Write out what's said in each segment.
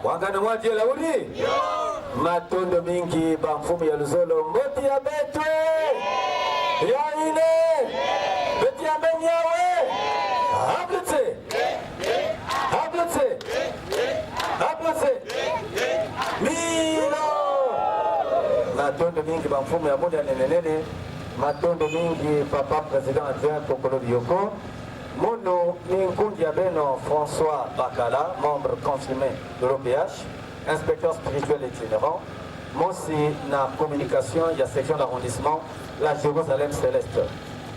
Wangana mwati ya laudi matondo mingi bamfumu ya luzolo mboti ya betu ya ine beti ya menyawe hablete mino matondo mingi bamfumu ya muda nenenene matondo mingi papa president adjoint Kokolo Yoko Mono Ninkundia Beno François Bakala, membre confirmé de l'OPH, inspecteur spirituel itinérant. Moi aussi, dans la communication, il y a section d'arrondissement, la Jérusalem Céleste.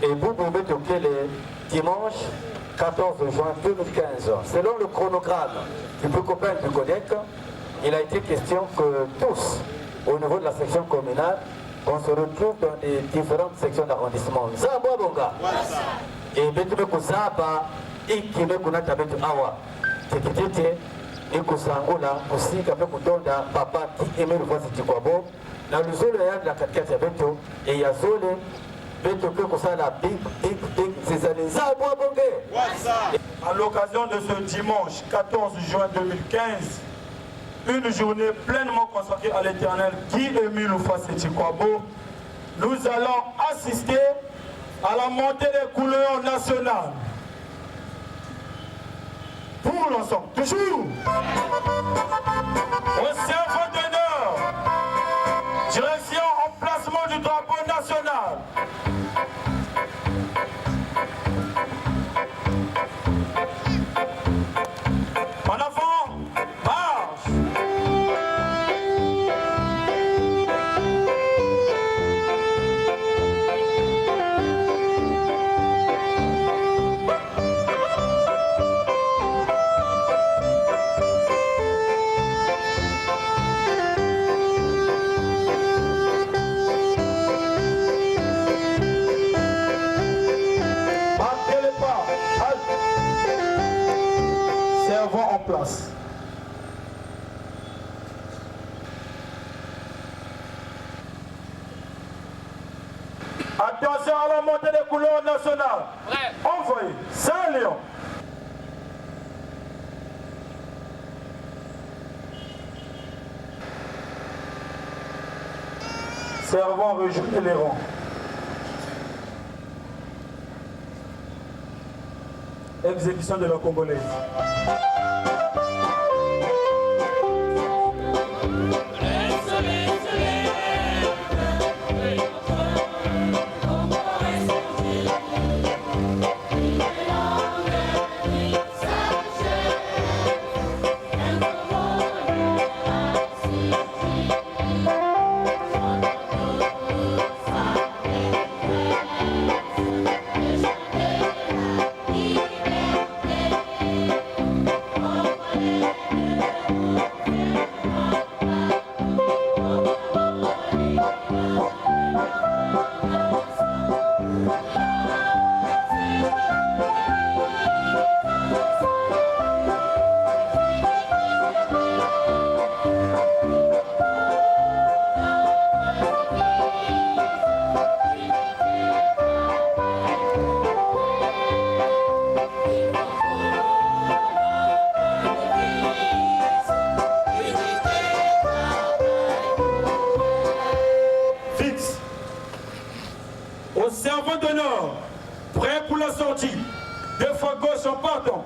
Et vous pouvez toquer le dimanche 14 juin 2015. Selon le chronogramme du plus copain du Codec, il a été question que tous, au niveau de la section communale, on se retrouve dans les différentes sections d'arrondissement. Zabwa Bonga. Et betume kuzaba ikime kunata betu awa tetete ikusangula kusika pe kutonda papa ti emelu voici tikwabo na luzolo ya la katikati ya betu et ya zole betu pe kusala big zizaniza bwa bonge. À l'occasion de ce dimanche 14 juin 2015, une journée pleinement consacrée à l'Éternel qui Émile Oufassi Tikwabo, nous allons assister à la montée des couleurs nationales. Pour l'ensemble, toujours au servant d'honneur, direction en placement du drapeau national. En avant, marche. En place. Attention à la montée des couleurs nationales. Envoyez. Saint-Léon. Servant rejoindre les rangs. Exécution de la Congolaise. Au servant d'honneur, prêt pour la sortie. Deux fois gauche en partant.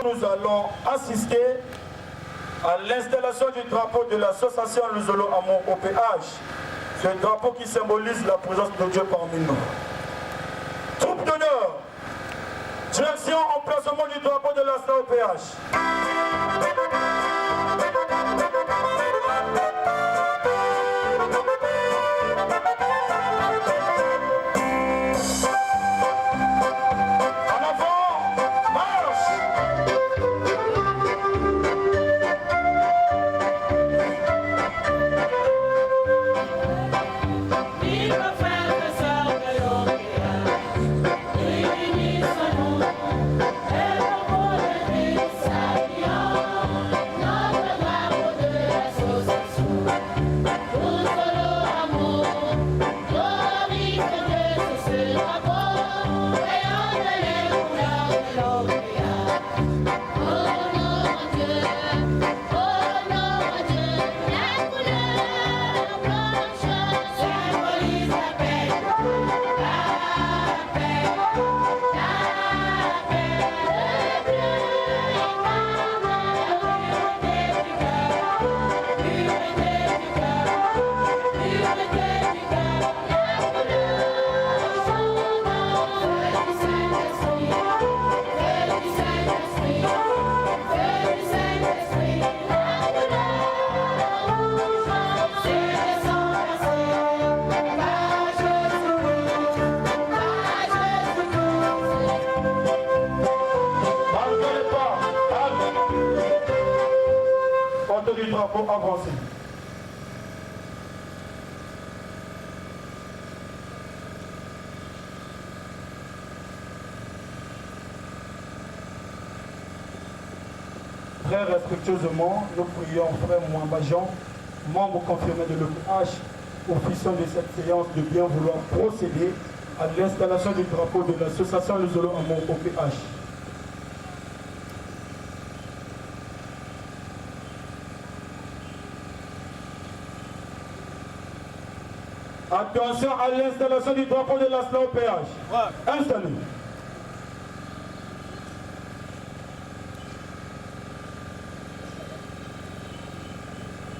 Nous allons assister à l'installation du drapeau de l'association Luzolo Amour OPH. Ce drapeau qui symbolise la présence de Dieu parmi nous. Troupe d'honneur, direction emplacement du drapeau de la OPH. Du drapeau avancé. Très respectueusement, nous prions frère Mouamba-Jean, membre confirmé de l'OPH, officiant de cette séance, de bien vouloir procéder à l'installation du drapeau de l'association Les Zolo Amour OPH. Attention à l'installation du drapeau de la SLA OPH. Installez.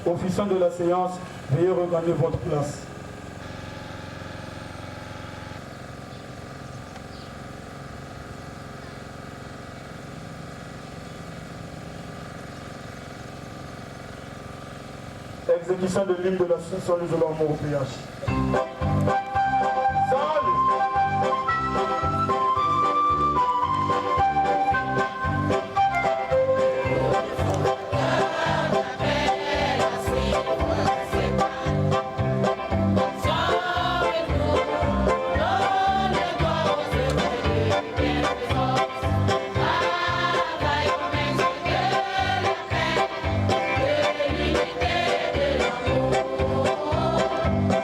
Officiant de la séance, veuillez regagner votre place. Exécution de l'hymne de l'association Les Zolo Amour OPH.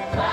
Bye.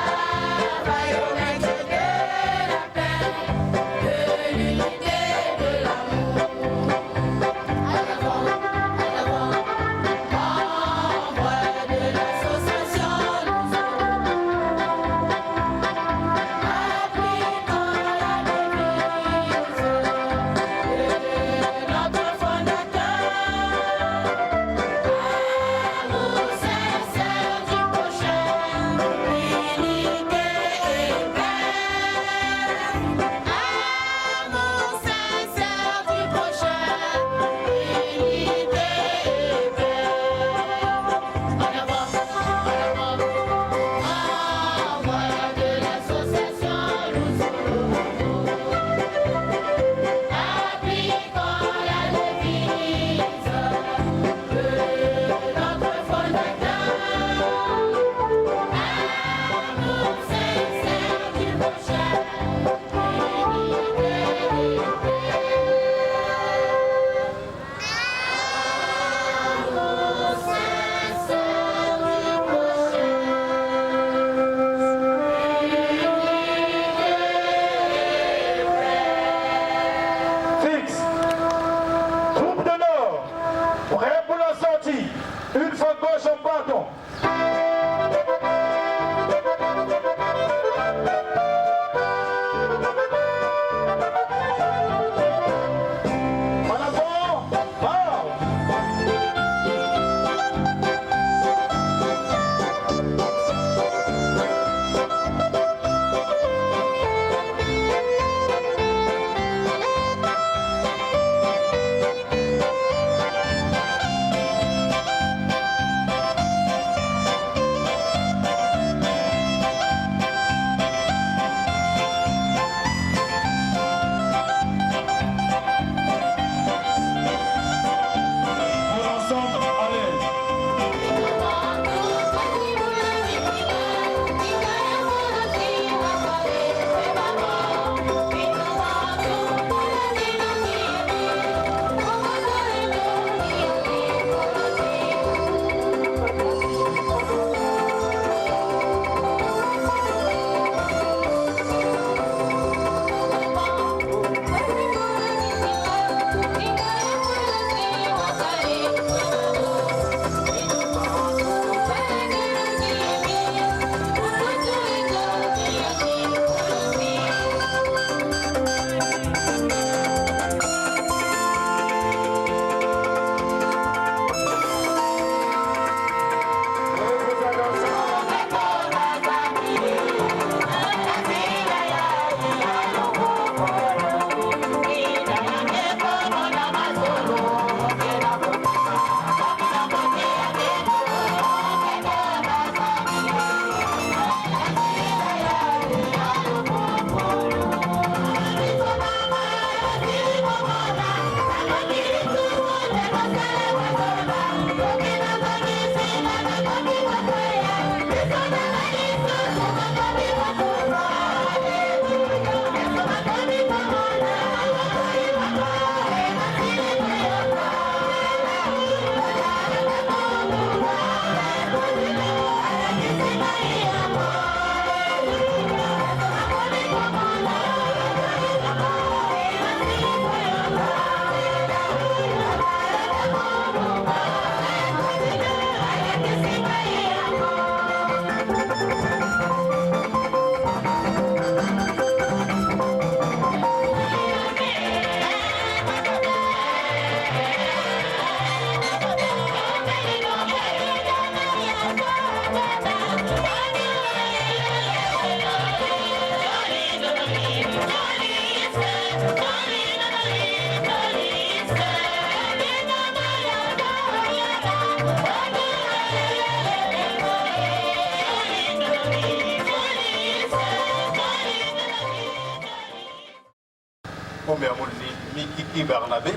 ya Moulzi Mikiki Barnabé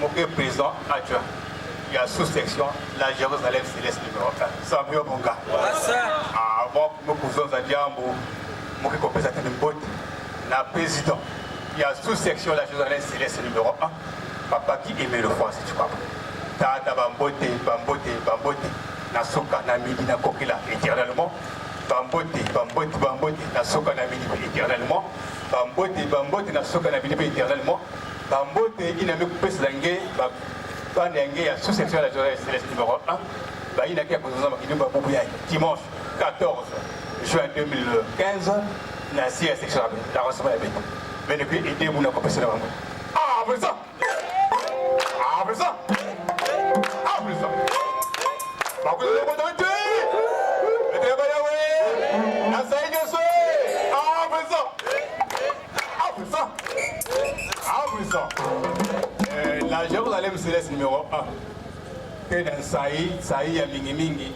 moké président adjoint ya sous-section la Jérusalem Céleste numéro 1 Sambio Bonga avant mokuzonza diambo moké kopesa tene mbote na président ya sous-section la Jérusalem Céleste numéro 1 papa qui aimait le foi si tu crois tata bambote na soka na midi na kokila éternellement bambote na soka na midi éternellement bambote na soka na midi éternellement bambote inami kopesa nge bana yange ya sous-section la Jérusalem Céleste numéro 1 baina kia kozonza makidumba bubu ya dimanche 14 juin 2015 na sia section la recevement ya bête mais depuis aider mon kopesa na bango mais ça la Jérusalem Céleste numéro 1 que dans saï ya mingi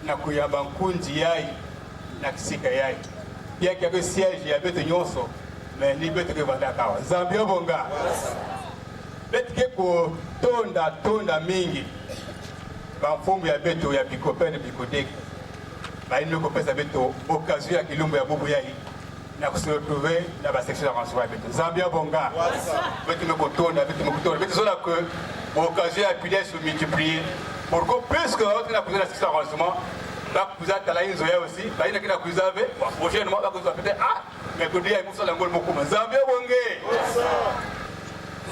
na kuyamba nkunji yai na kisika yai pia kia siège ya bete nyonso mais ni bete ke vanda kawa Zambia bonga bete ke ko tonda mingi bamfumu ya beto ya bikopene bikodek baino kopesa beto occasion ya kilumbu ya bubu yai na se retrouver dans la section d'avancement ya beto Zambia bonga beto me kotonda beto zola que occasion ya pilier se multiplier pour que plus que autre na kuza la section d'avancement ba kuza tala inzo ya aussi ba ina kina kuza ve prochainement ba kuza peut-être mais que dia imusa la ngol mokuma Zambia bonge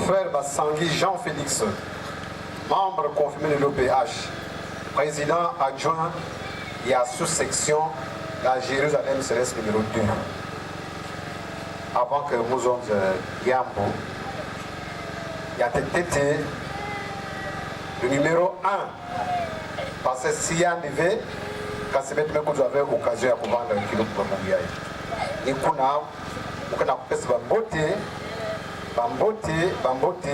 Frère Bassangui Jean-Félix, membre confirmé de l'OPH, président adjoint et à sous-section la Jérusalem Céleste numéro 2. Avant que nous sommes Yambo, il y a été le numéro 1. Parce que s'il y a un niveau, quand c'est maintenant que vous avez l'occasion de vendre un kilo pour mon yaï. Et qu'on a fait Bambote,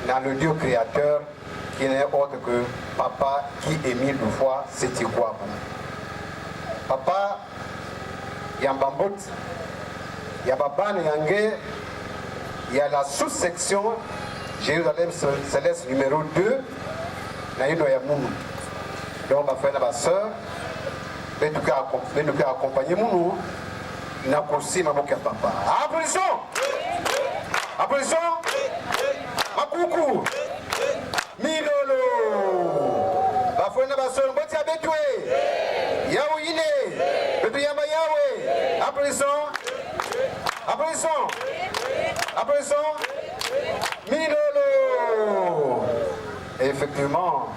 dans le Dieu créateur qui n'est autre que Papa qui émit le foi, c'était quoi? Papa, il y a Bambote, il y a Baban Yangé, il y a la sous-section Jérusalem Céleste numéro 2, Naïno Yamoun. Donc, ma frère et ma soeur, nous accompagner Mounou, n'a pas aussi ma bouquet papa. Applaudissons Makoukou Milolo Bafouena Basson Boti Abetwe Yaouine Betuyamba Yahweh Applaudissons Milolo. Et effectivement,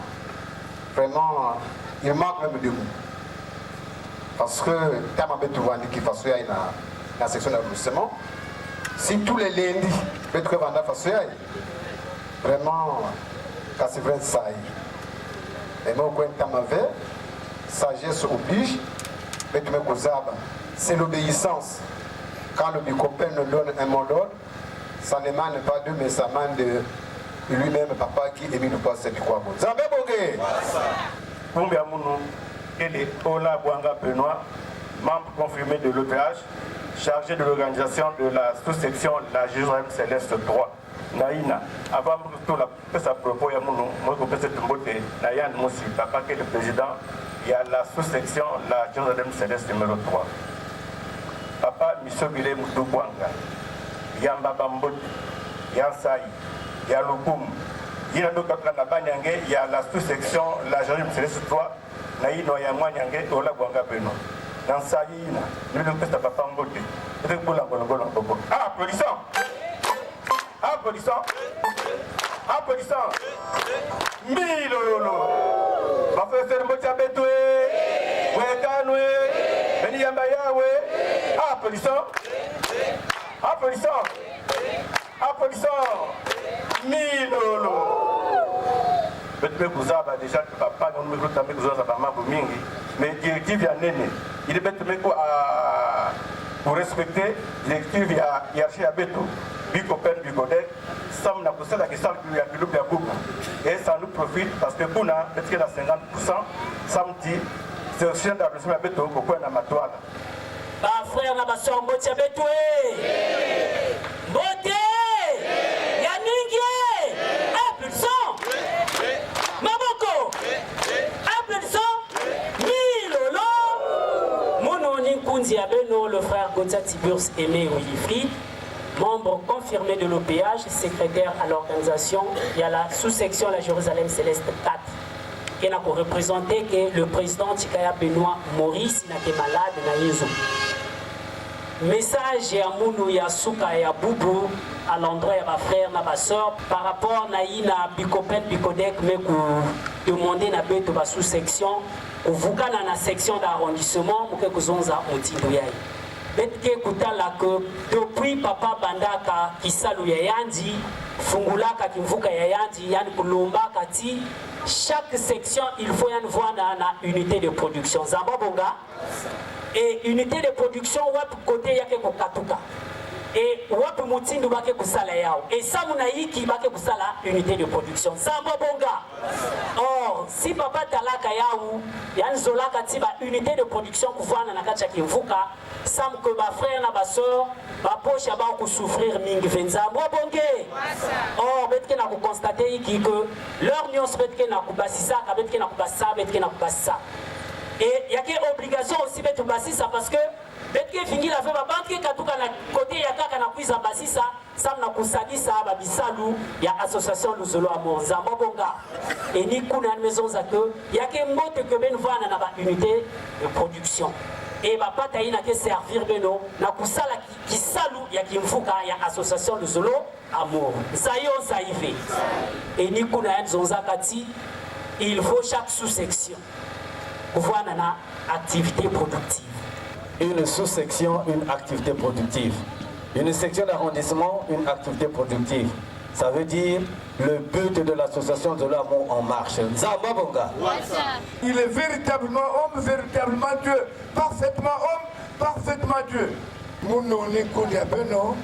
vraiment, il manque même de vous. Parce que Tama Betouani qui fasse la section d'applaudissement. Si tous les lundis, Petro Vanda Fassoyaï, vraiment, quand c'est vrai, ça y est. Et moi, quand sagesse oblige, c'est l'obéissance. Quand le copain nous donne un mot d'ordre, ça n'émane pas d'eux, mais ça émane de lui-même, papa qui est mis le poisson du quoi. Zambé Bogué! Kumbia Mounou, il est Ola Bouanga Benoît, membre confirmé de l'OPH, chargé de l'organisation de la sous-section la Jérusalem Céleste 3. Naïna, avant tout la sa propos, il y a mon côté Nayan Moussi, papa qui est le président, il y a la sous-section la Jérusalem Céleste numéro 3. Papa Michel Bilé Moutououanga, il y a Mbabambot, il y a Saï, il y a Loukoum, il y a il y a la sous-section la Jérusalem Céleste 3, Naïno Yamouanyangé, Ola Bouanga Benoît. Dans ça, il y a le papa Mbote. Applaudissons. Milolo. Professeur Mbote Abetwe. Wekanwe. Beni Yamba Yahweh. Applaudissons. Milolo. Peut-être que vous avez déjà que papa nous me dit que vous avez un mingi, mais directive ya nene. Il est peut-être pour respecter directive ya hiérarchie à Beto, Bicopen, Bicodec, Sam n'a pas la question du Yabilou Yabouk. Et ça nous profite parce que pour nous, peut-être qu'il y a 50%, samedi, c'est aussi un établissement à Beto, au point d'amatoire. Frère, ma soeur, Mbote Abetwe. Mbote Gotia Tiburce Aimé Wilfried, membre confirmé de l'OPH, secrétaire à l'organisation. Il y a la sous-section la Jérusalem Céleste 4, qui a représenté que le président Tikaya Benoît Maurice n'a été malade na Yezo. Message ya Mounou ya Souka ya Boubou à l'endroit de ma frère, de ma soeur, par rapport à Bikopen, Bikodek, mais pour demander na beto ba sous-section, pour vous dans la section d'arrondissement, pour que vous ayez un petit peu. Betke kutala que depuis papa bandaka kisalu ya yandi, fungulaka kimvuka ya yandi, yani kulomba kati, chaque section il faut y voir dans unité de production. Zambabonga. Et unité de production, wap côté yake kokatuka. Et wap mutindu bake kusala yao. Et ça munaiki bake kusala unité de production. Samba bonga. Or, si papa talaka yao, yan zolaka tiba unité de production kufana na kacha kimvuka, sam que ba frère na ba sœur, ba poche ba ko souffrir mingi venza. Moi bonge. Or, betke na ko constater que leur nyos betke na ko basisa, ka betke na ko bassa, betke na ko bassa. Et il y a une obligation aussi de passer ça parce que dès que finit la fait ma banque qui a côté ya kaka na kuiza basisa ça na kusadi ça ba bisalu ya association Luzolo Amour Zamba bonga et ni kuna maison za que il y a que mbote que ben vana na ba unité de production et ba pata ina ke servir beno na kusala ki salu ya kimfuka ya association Luzolo Amour ça yo ça y fait et ni kuna nzonza kati il faut chaque sous-section voir une activité productive. Une sous-section, une activité productive. Une section d'arrondissement, une activité productive. Ça veut dire le but de l'association de l'amour en marche. Zambabonga. Il est véritablement homme, véritablement Dieu. Parfaitement homme, parfaitement Dieu. Mon nom est Kouliabeno.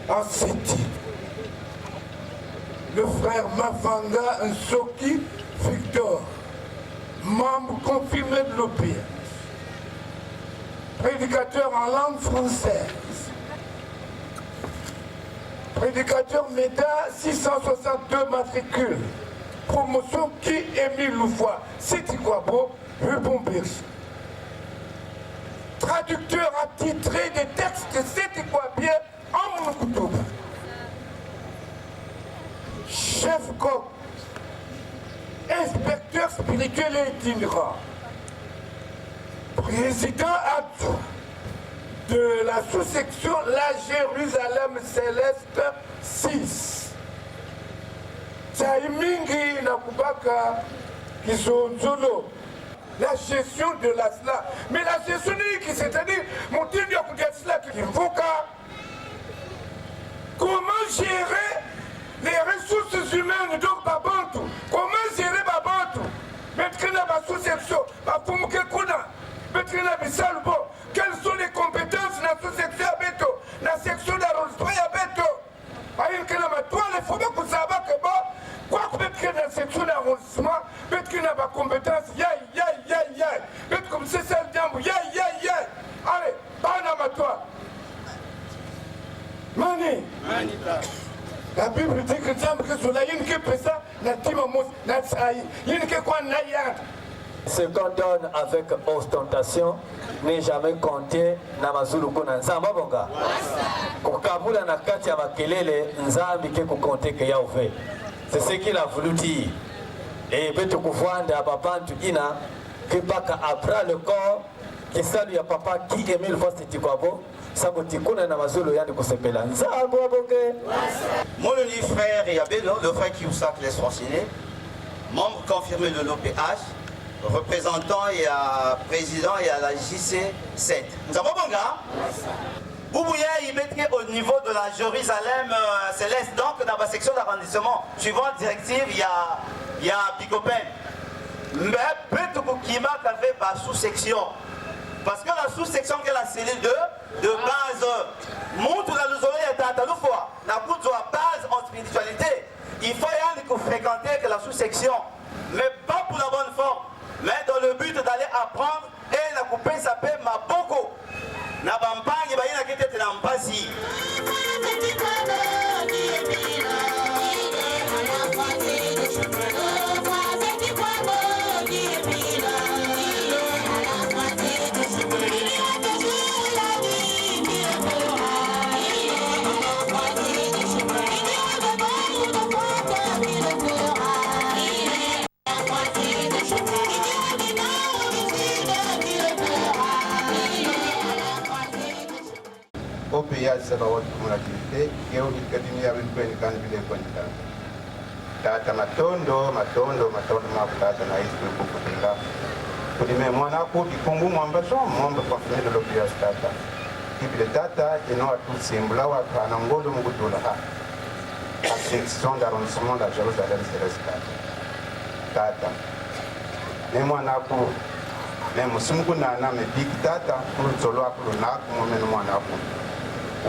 Ensuite, le frère Mafanga Nsoki Victor, membre confirmé de l'OPH, prédicateur en langue française, prédicateur MEDA 662 matricules, promotion qui Émile Loufoy, Sétikwabo, Rubombirch, traducteur attitré des textes de Sétikwabien en Moukoutoub, chef coq, inspecteur spirituel et itinérant, président adjoint de la sous-section La Jérusalem Céleste 6. Taimingi Nakubaka Kisonzolo. La gestion de la SLA. Mais la gestion qui c'est-à-dire, mon Dieu, il y a SLA qui comment gérer les ressources humaines de Babantou? Comment gérer Babantou? Mettre la sous-section, quelles sont les compétences de la sous-section à Beto? La section d'arrondissement à Beto? Il faut que vous sachiez que quoi que mettre dans la section d'arrondissement, mettre la compétence, mettre comme c'est ça le diable, allez, banama toi. Mani. La Bible dit que ce qu'on donne avec ostentation n'est jamais compté na mazulu kuna nzamba bonga. Kukabula na kati ya makelele nzambi ke kukonte ke ya uve. C'est ce qu'il a voulu dire. Et beto kuvanda babantu ina kipaka après le corps qui salue ya papa qui Émile Loufoy Sétikwabo. Mon unique frère Yabeno, le frère qui vous les Franciné, membre confirmé de l'OPH, représentant et président et à la JC7. Nous avons bon gars. Boubouya, il mettrait au niveau de la Jérusalem Céleste, donc dans la section d'arrondissement, suivant la directive, il y a Bigopen. Mais peut-être qu'il m'a fait ma sous-section. Parce que la sous-section qui est la cellule de base, montre la Luzolo est à la fois, la base en spiritualité, il faut y fréquenter que la sous-section, mais pas pour la bonne forme, mais dans le but d'aller apprendre et la couper s'appelle Maboko. Na bampagne, il y a qui était en Pasi. seba wote kumula kilite yeo kitkatini ya bilkweni kan bile kweni tata matondo makutata na hizi kukutinga kulime mwana ku kikungu mwamba so mwamba kwa fine de l'opias tata kibile tata ino atu simbula wa kana ngolo mukutula ha la section d'arrondissement de Jérusalem Céleste tata ne mwana ku ne musimuku nana me big tata kulu tsolo akulu na ku momeno mwana ku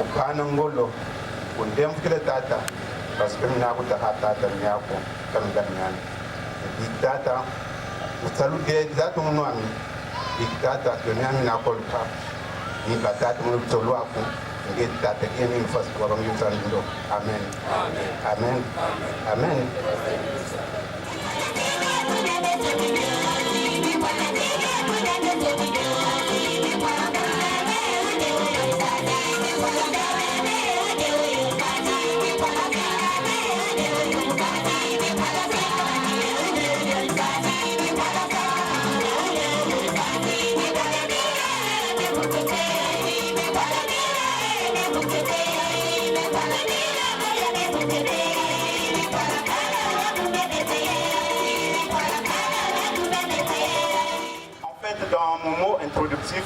ukana ngolo kundem kile tata parce que mina ku ta tata nyako kamganyana big tata usalude tata munwami big tata to nyami na kolka ni batata mu tsolo aku nge tata kemi fast kwa bangu tsando amen amen amen Dans mon mot introductif,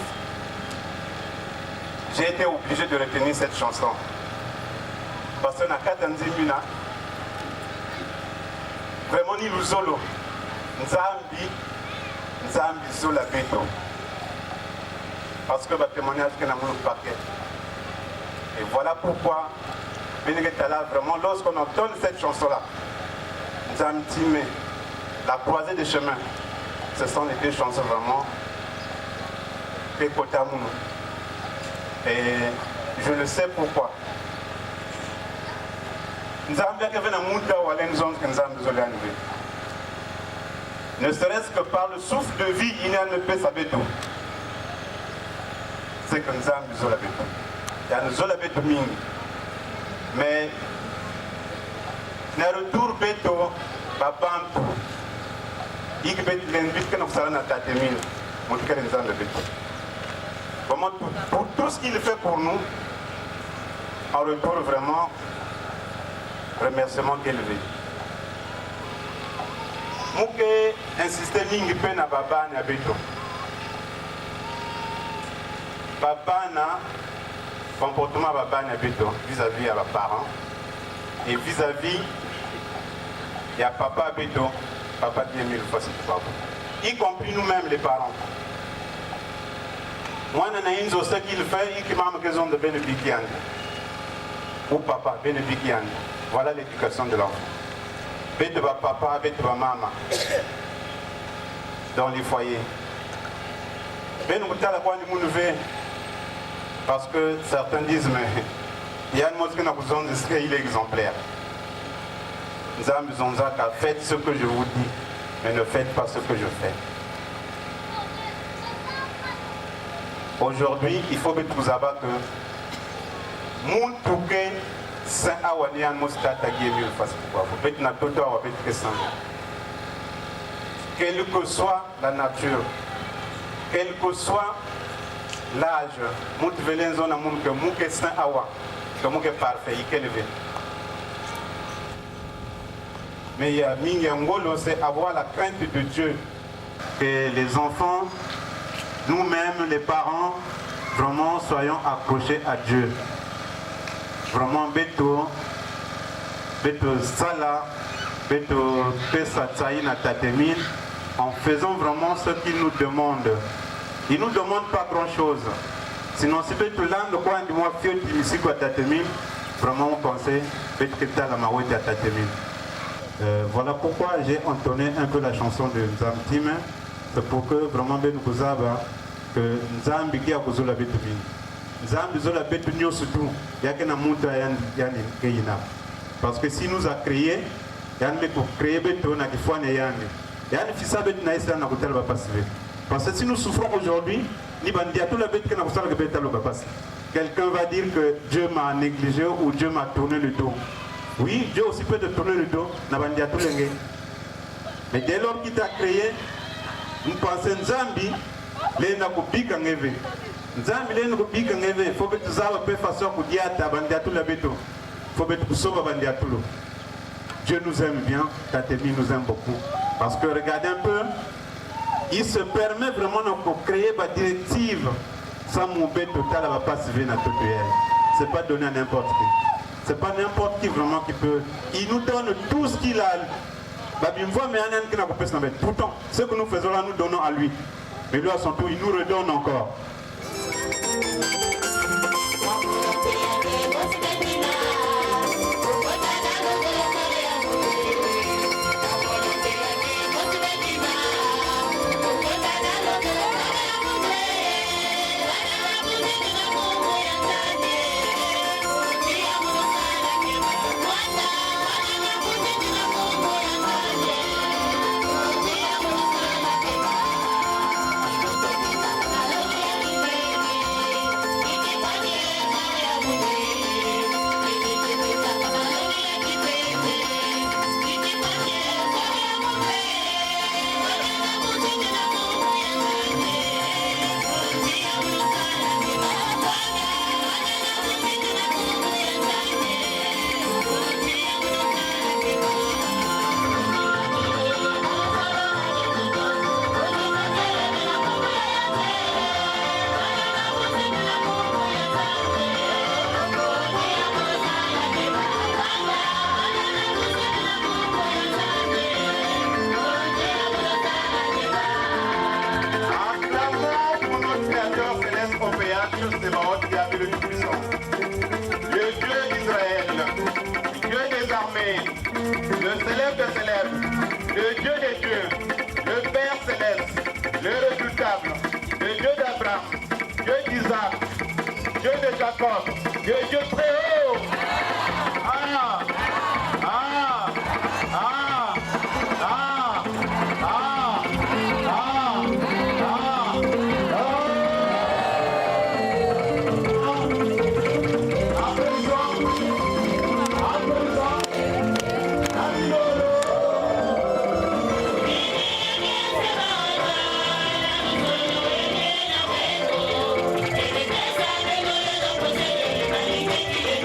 j'ai été obligé de retenir cette chanson. Parce qu'on a 4 ans, vraiment ni luzolo, Nzambi Zola Beto. Parce que le témoignage que nous avons paquet. Et voilà pourquoi, vraiment, lorsqu'on entend cette chanson-là, Nzambi, la croisée des chemins, ce sont les 2 chansons vraiment et je le sais pourquoi. Ne serait-ce que par le souffle de vie, il n'y a ne peut saber tout. C'est que nous avons besoin de tout. Il y a nous avons besoin de mais le retour beto, babantu, il bet l'invite que nous savons à Tatemil, mon cœur nous avons besoin. Vraiment, pour tout ce qu'il fait pour nous, en retour vraiment, remerciement élevé. Mouké insisté mingi pe na baba na beto. Baba na comportement baba na beto vis-à-vis à leurs parents et vis-à-vis il y a papa beto, papa dit 1000 fois c'est pas bon. Y compris nous-mêmes les parents. Moi, ce qu'il fait, il m'a besoin de bénéficier. Ou papa, bénéficier. Voilà l'éducation de l'enfant. Bête de papa, bête de maman. Dans les foyers. Parce que certains disent, mais il y a une mot qui a besoin de ce qu'il est exemplaire. Nous avons besoin de ça, faites ce que je vous dis, mais ne faites pas ce que je fais. Aujourd'hui, il faut que vous sachiez que mon touquet saint awanian mostata guémil face quoi. Vous faites notre toto à que saint. Quelle que soit la nature, quel que soit l'âge, mon velen zone mon que mon que saint awa, que mon que parfait, il élevé. Mais il y a mingangolo, c'est avoir la crainte de Dieu. Que les enfants, nous-mêmes, les parents, vraiment soyons accrochés à Dieu. Vraiment, Beto Sala, Beto Pesatsaïna Tatemil, en faisant vraiment ce qu'il nous demande. Il ne nous demande pas grand-chose. Sinon, si Beto Land, quoi, du moins, Fio Timisiko à Tatemil, vraiment, on pensait Beto Ketala Mawete à Tatemil. Voilà pourquoi j'ai entonné un peu la chanson de Nzamtime. C'est pour que vraiment Ben Kouzaba, que Nzambi qui a causé la bête de vie. Nzambi zola bête de surtout, il y a qu'un amour yani keina. Parce que si nous a créé, yani pour créer bête on a qu'il faut ne yani. Yani fisa bête na isla na kotel va passer. Parce que si nous souffrons aujourd'hui, ni bandia tout la bête que na kotel que bête va passer. Quelqu'un va dire que Dieu m'a négligé ou Dieu m'a tourné le dos. Oui, Dieu aussi peut te tourner le dos, na bandia tout l'engé. Mais dès lors qu'il t'a créé, nous pensons Nzambi, les na kopika ngeve. nzambileni kubika ngeve faut que tuzawa pe façon kudiata bandiatulo beto faut que tukusoba bandiatulo. Dieu nous aime bien, Tatemi nous aime beaucoup parce que regardez un peu, il se permet vraiment de créer des directives sans mon bête total va pas se venir à tout c'est pas donné à n'importe qui. C'est pas n'importe qui vraiment qui peut. Il nous donne tout ce qu'il a. Pourtant, ce que nous faisons là, nous donnons à lui. Mais lui, à son tour, il nous redonne encore. Le Dieu des dieux, le Père céleste, le redoutable, le Dieu d'Abraham, Dieu d'Isaac, Dieu de Jacob, le Dieu très haut. Thank you.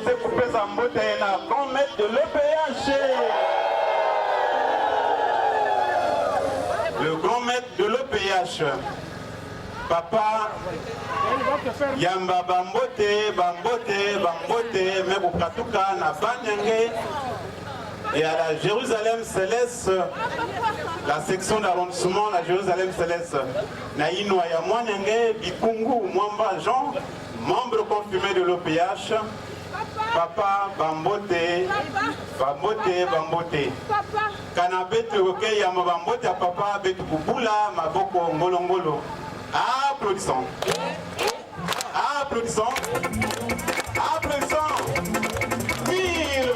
conseil coupé Zambote et la grand maître de l'OPH. Le grand maître de l'OPH. Papa Yamba Bambote, Bambote, Bambote, Mebukatuka, Nabanyenge. Et à la Jérusalem Céleste, la section d'arrondissement, la Jérusalem Céleste, Naïno Ayamwanyenge, Bikungu, Mwamba Jean, membre confirmé de l'OPH, Papa Bambote, Bambote, Bambote. Kanabete ok Yama Bambote à Papa Betu Kubula, Maboko Ngolongolo. Applaudissons. Applaudissons. Applaudissons. Milo.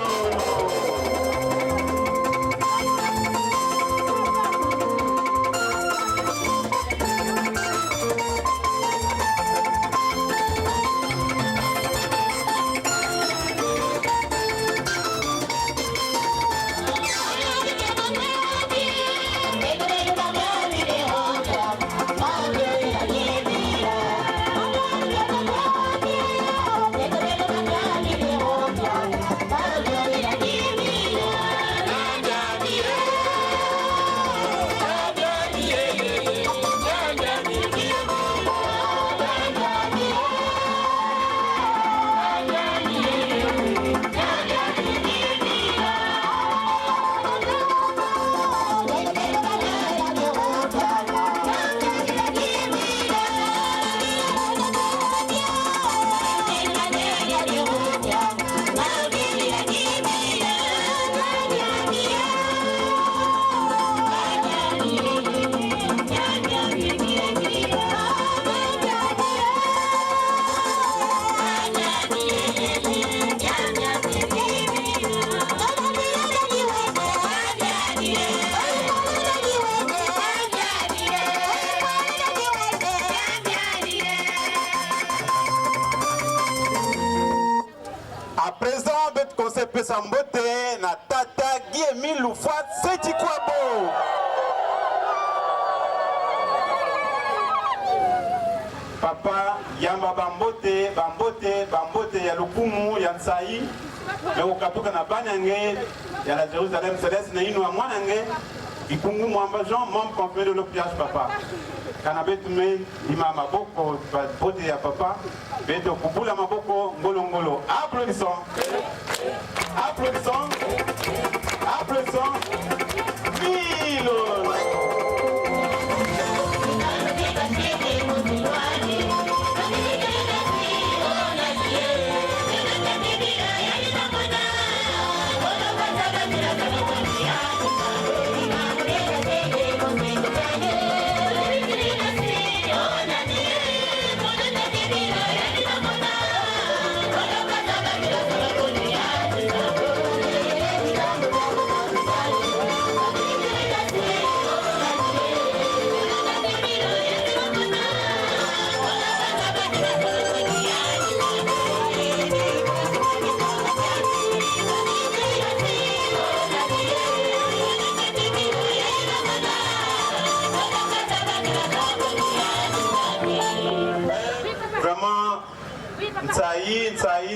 À présent, bet conseil Pesambote, na tata Guy-Émile Loufouat, c'est Tikwabo. Papa Yamba Bambote, Bambote, Bambote, ya Lukumu, ya Nsaï, ya Ukatuka na Banyange, ya la Jérusalem Céleste, na Inu Amwanange, Ikungu Mwamba Jean, membre conféré de l'OPH, papa. Kanabet me lima maboko bote ya papa beto kubula maboko ngolo ngolo. Applaudissons. Applaudissons. Applaudissons. Milo.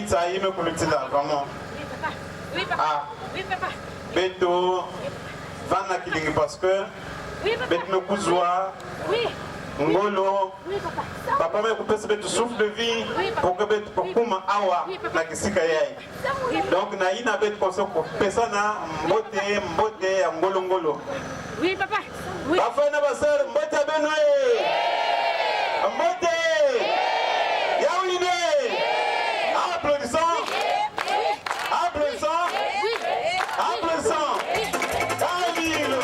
Nsaï me kulutila vraiment. Oui papa. Ah. Oui papa. Beto vana kilingi parce que bet me kuzwa. Oui. Ngolo. Oui papa. Papa me kupesa betu souffle de vie pour que betu kokuma awa na kisika yai. Donc na ina betu kosoko pesa na mbote ya ngolo ngolo. Oui papa. Oui. Bafana basere mbote benwe. Mbote. Yaouline. Applaudissons. Applaudissons. Applaudissons. Camilo.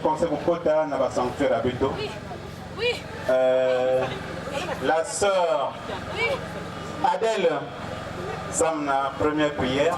Conseil pour Kota na ba sanctuaire à Beto. Oui. La sœur Adèle, Samna, première prière.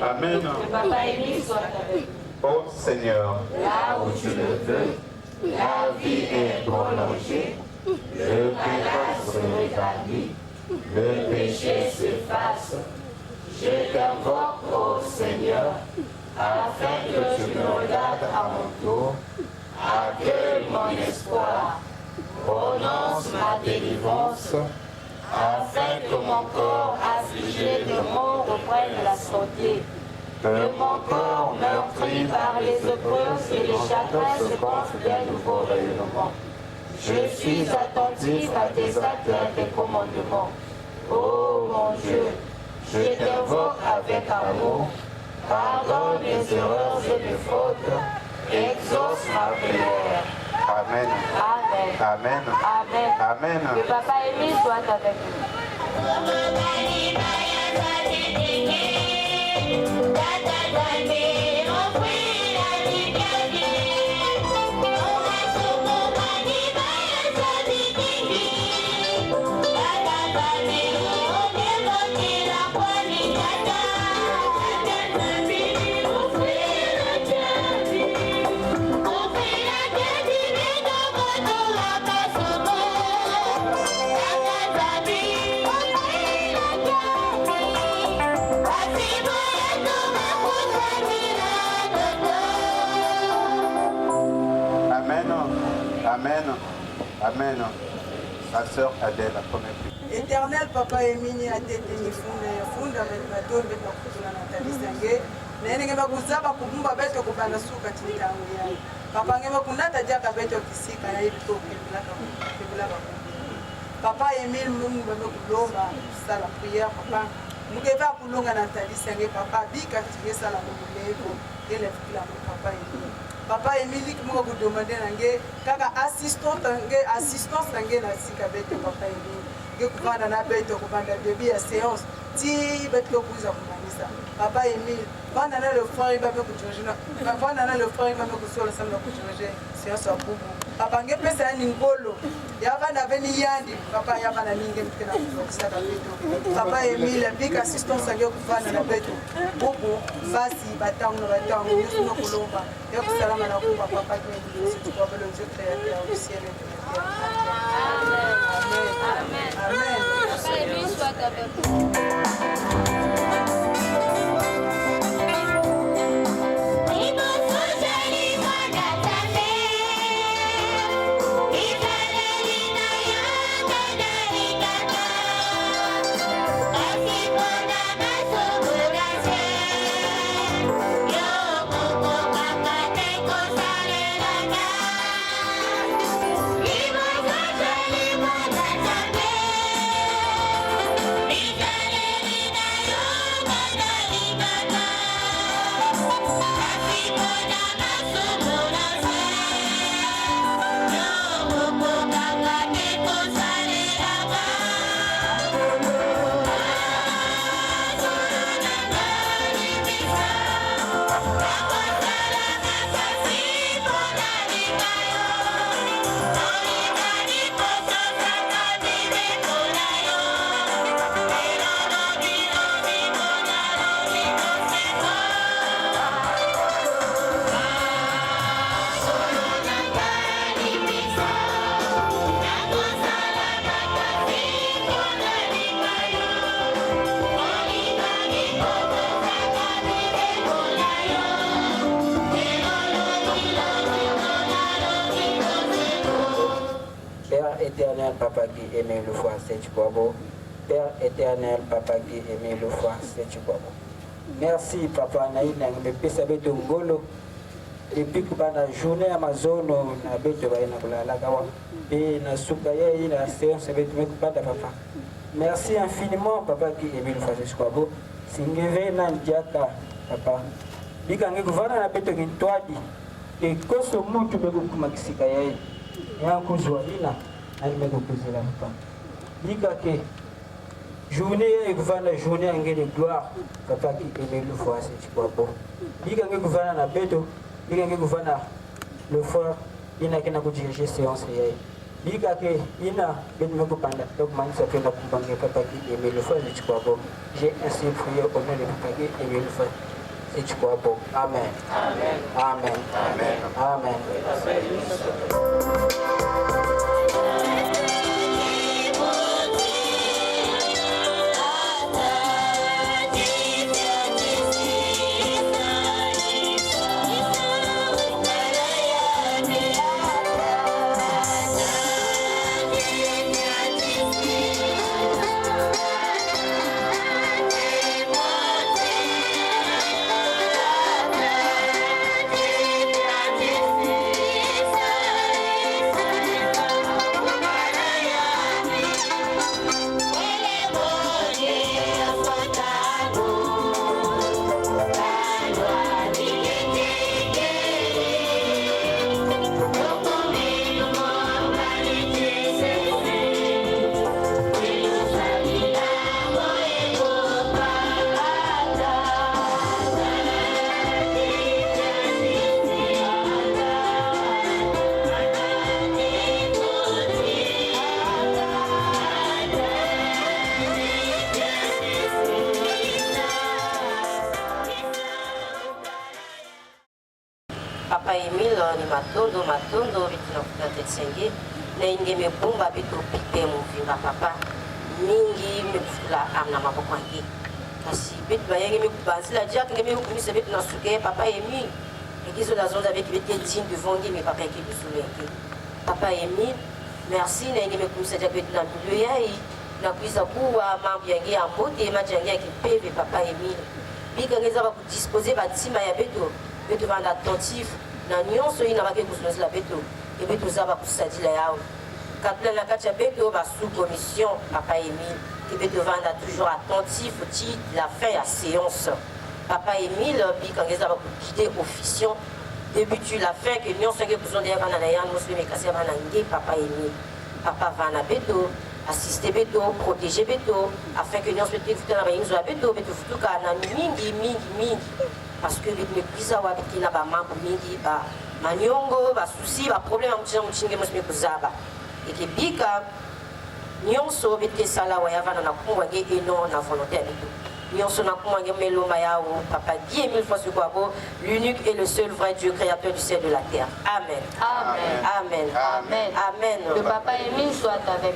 Amen. Ô Seigneur, là où tu le veux, la vie est prolongée, le péché se rétablit, le péché s'efface. Je t'invoque, ô Seigneur, afin que tu me regardes à mon tour, accueille mon espoir, prononce ma délivrance, afin que mon corps affligé de mort reprenne la santé, que mon corps meurtri par les épreuves et les chagrins se gonfle d'un nouveau rayonnement. Je suis attentif à tes actes et à tes commandements. Oh mon Dieu, je t'invoque avec amour, pardonne mes erreurs et mes fautes, exauce ma prière. Amen. Amen. Amen. Amen. Amen. Que Papa Émile soit avec nous. Amen. Sa sœur Adèle, la première prière. Éternel Papa Emini a été funda matombe bakutula na talisange nenge bakuzaba kubumba beto kubanda suka chitangu yayi papa ngema kunata jaka beto kisika ya hivi kebula Papa Emile Mungu bame kulomba sala prière papa mukeba kulonga na talisange papa bika tigesa la mulevo ele fikila papa Emile Papa Emile qui m'a demandé kaka assistance nange na sika beto Papa Emile ke kupanda na beto kupanda début ya séance ti beto kuza kumaliza Papa Emile banda na le frère ba ku Georgina banda na le frère ba ku sola samla ku Georgina séance ya bubu papa nge pesa ni ngolo ya bana veni yandi papa ya bana ninge mtena kusa ka beto Papa Emile bika assistance nange kupanda na beto bubu basi batangu na batangu yusu no kulomba ya kusalama na kuba papa Emile c'est toi le Dieu créateur du ciel et de la terre. Amen. Amen. Papa Emile soit avec vous. Yeah. éternel, Papa qui aimait le foi, c'est Chikwabo. Père éternel, Papa qui aimait le foi, c'est Chikwabo. Merci, Papa Naïna, me pesa beto ngolo. Depuis que la journée Amazon, na beto ba ina kula lakawa. Et na suka ye ina séance beto me kupata papa. Merci infiniment, Papa qui aimait le foi, c'est Chikwabo. Singeve na ndiaka, Papa. Bikange kuvana na beto kintwadi. E koso mutu me kukuma kisika ye. Yangu zwaina na nimekupezela papa. Bikake journée et gouverne journée en de gloire, Papa qui aimait le foi, c'est Chikwabo. Biga nge gouverne na beto, biga nge gouverne le foi, ina kena ku diriger séance yai. Biga ke ina beto me kupanda, donc man ça fait la kumbange Papa qui aimait le foi, c'est Chikwabo. J'ai ainsi prié au nom de Papa qui aimait le foi, c'est Chikwabo. Amen. Amen. Amen. Amen. Amen. matondo vitu na tetsengi na inge mebumba bitu pipe muvinga papa mingi mekufula amna maboko yangi kasi bitu bayangi mekubanzila diak nge mekumisa bitu na suke papa Emile ekizo la zonda avec bitu digne devant ngi me papa ki bisulenge papa Emile merci na inge mekumisa diak bitu na milieu yai na kuisa kuwa mambo yangi ya mbote majangi ya kipeve papa Emile bika ngeza ba kudisposer batima ya bitu bitu vanda attentif na nyonso ina bake kuzonzela beto et beto za ba kusadila yao katla na kacha beto ba sous commission papa Emile et beto vanda toujours attentif ti la fin à séance papa Emile bi kangeza ba guider officiant début la fin que nyonso ke kuzonde ya bana na ya musu me kase bana nge papa Emile papa vana beto assister beto protéger beto afin que nyonso te futa na inzo beto beto futuka na mingi parce que les méprisés wa bikina ba mambo mingi ba manyongo ba souci ba problème amutsinga mutsinge mosime kuzaba et bika nyonso bete sala wa yavana na kumwange eno na volonté bitu nyonso na kumwange meloma yao papa 10 000 fois sur quoi l'unique et le seul vrai Dieu créateur du ciel et de la terre. Amen. Amen. Amen. Amen. Amen. Le papa Emile soit avec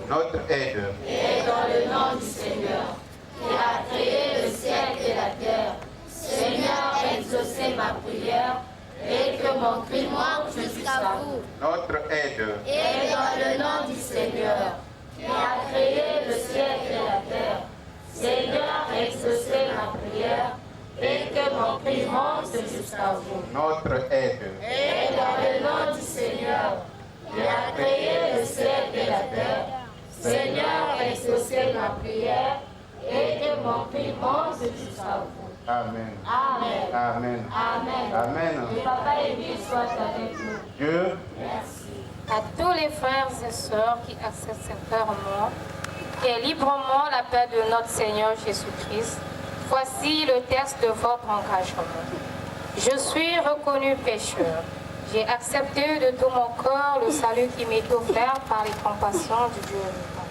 notre aide. Et dans le nom du Seigneur, qui a créé le ciel et la terre, Seigneur, exaucez ma prière et que mon cri monte jusqu'à vous. Notre aide Et dans le nom du Seigneur, qui a créé le ciel et la terre, Seigneur, exaucez ma prière, et que mon cri monte jusqu'à vous. Notre aide Et dans le nom du Seigneur, qui a créé le ciel et la terre, Seigneur, exaucez ma prière, et que mon cri monte jusqu'à vous. Amen. Amen. Amen. Amen. Amen. Que Papa Élie soit avec nous. Dieu. Merci. À tous les frères et sœurs qui acceptent cet serment et librement l'appel de notre Seigneur Jésus-Christ, voici le texte de votre engagement. Je suis reconnu pécheur. J'ai accepté de tout mon cœur le salut qui m'est offert par les compassions du Dieu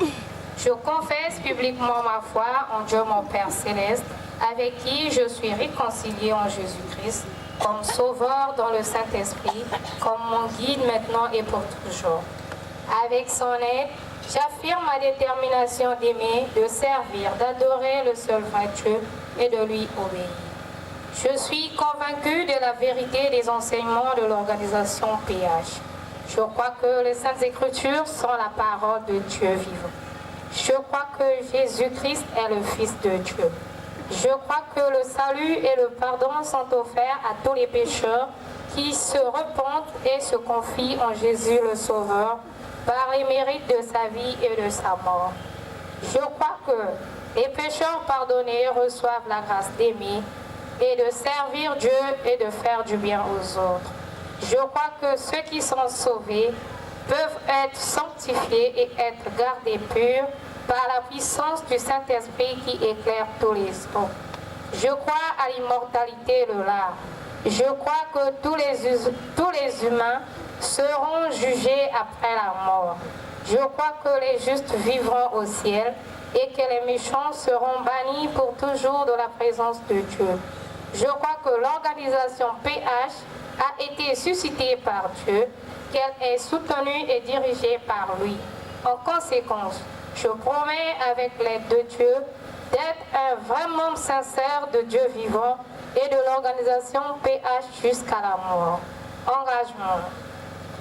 vivant. Je confesse publiquement ma foi en Dieu mon Père céleste, avec qui je suis réconcilié en Jésus-Christ, comme sauveur dans le Saint-Esprit, comme mon guide maintenant et pour toujours. Avec son aide, j'affirme ma détermination d'aimer, de servir, d'adorer le seul vrai Dieu et de lui obéir. Je suis convaincu de la vérité des enseignements de l'organisation PH. Je crois que les Saintes Écritures sont la parole de Dieu vivant. Je crois que Jésus-Christ est le Fils de Dieu. Je crois que le salut et le pardon sont offerts à tous les pécheurs qui se repentent et se confient en Jésus le Sauveur par les mérites de sa vie et de sa mort. Je crois que les pécheurs pardonnés reçoivent la grâce d'aimer et de servir Dieu et de faire du bien aux autres. Je crois que ceux qui sont sauvés peuvent être sanctifiés et être gardés purs par la puissance du Saint-Esprit qui éclaire tous les hommes. Je crois à l'immortalité de l'âme. Je crois que tous les humains seront jugés après la mort. Je crois que les justes vivront au ciel et que les méchants seront bannis pour toujours de la présence de Dieu. Je crois que l'organisation PH a été suscitée par Dieu, qu'elle est soutenue et dirigée par lui. En conséquence, je promets avec l'aide de Dieu d'être un vrai membre sincère de Dieu vivant et de l'organisation PH jusqu'à la mort. Engagement.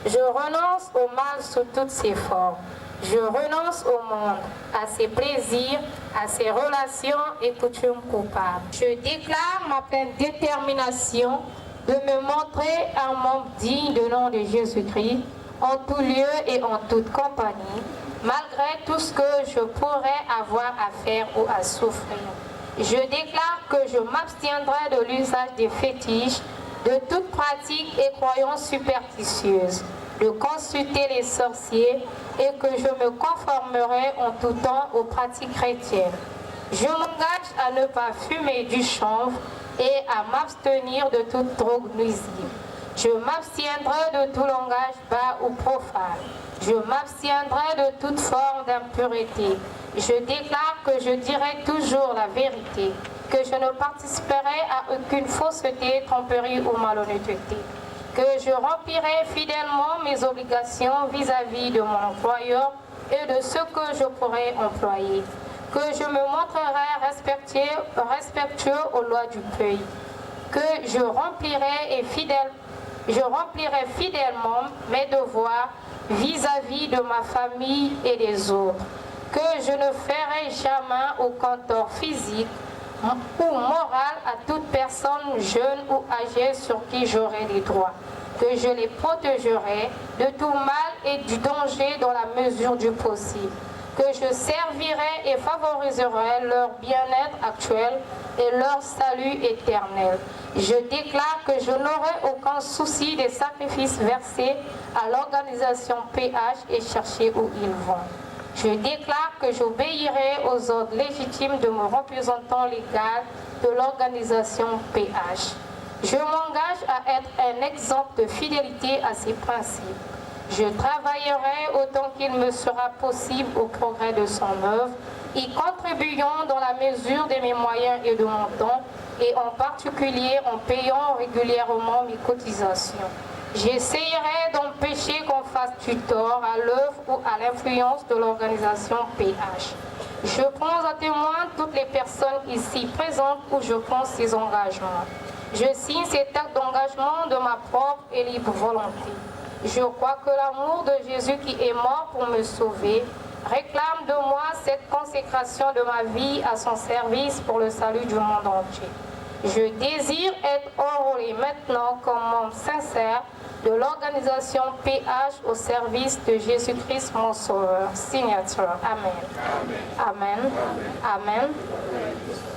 Je renonce au mal sous toutes ses formes. Je renonce au monde, à ses plaisirs, à ses relations et coutumes coupables. Je déclare ma pleine détermination de me montrer un membre digne du nom de Jésus-Christ en tout lieu et en toute compagnie, malgré tout ce que je pourrais avoir à faire ou à souffrir. Je déclare que je m'abstiendrai de l'usage des fétiches, de toute pratique et croyance superstitieuse, de consulter les sorciers et que je me conformerai en tout temps aux pratiques chrétiennes. Je m'engage à ne pas fumer du chanvre et à m'abstenir de toute drogue nuisible. Je m'abstiendrai de tout langage bas ou profane. Je m'abstiendrai de toute forme d'impureté. Je déclare que je dirai toujours la vérité, que je ne participerai à aucune fausseté, tromperie ou malhonnêteté, que je remplirai fidèlement mes obligations vis-à-vis de mon employeur et de ceux que je pourrai employer, que je me montrerai respectueux aux lois du pays, que je remplirai fidèlement mes devoirs vis-à-vis de ma famille et des autres, que je ne ferai jamais aucun tort physique ou moral à toute personne jeune ou âgée sur qui j'aurai des droits, que je les protégerai de tout mal et du danger dans la mesure du possible, que je servirai et favoriserai leur bien-être actuel et leur salut éternel. Je déclare que je n'aurai aucun souci des sacrifices versés à l'organisation PH et chercher où ils vont. Je déclare que j'obéirai aux ordres légitimes de mon représentant légal de l'organisation PH. Je m'engage à être un exemple de fidélité à ses principes. Je travaillerai autant qu'il me sera possible au progrès de son œuvre, y contribuant dans la mesure de mes moyens et de mon temps, et en particulier en payant régulièrement mes cotisations. J'essayerai d'empêcher qu'on fasse du tort à l'œuvre ou à l'influence de l'organisation PH. Je prends à témoin toutes les personnes ici présentes où je prends ces engagements. Je signe cet acte d'engagement de ma propre et libre volonté. Je crois que l'amour de Jésus qui est mort pour me sauver réclame de moi cette consécration de ma vie à son service pour le salut du monde entier. Je désire être enrôlé maintenant comme membre sincère de l'organisation PH au service de Jésus-Christ mon Sauveur. Signature. Amen. Amen. Amen. Amen.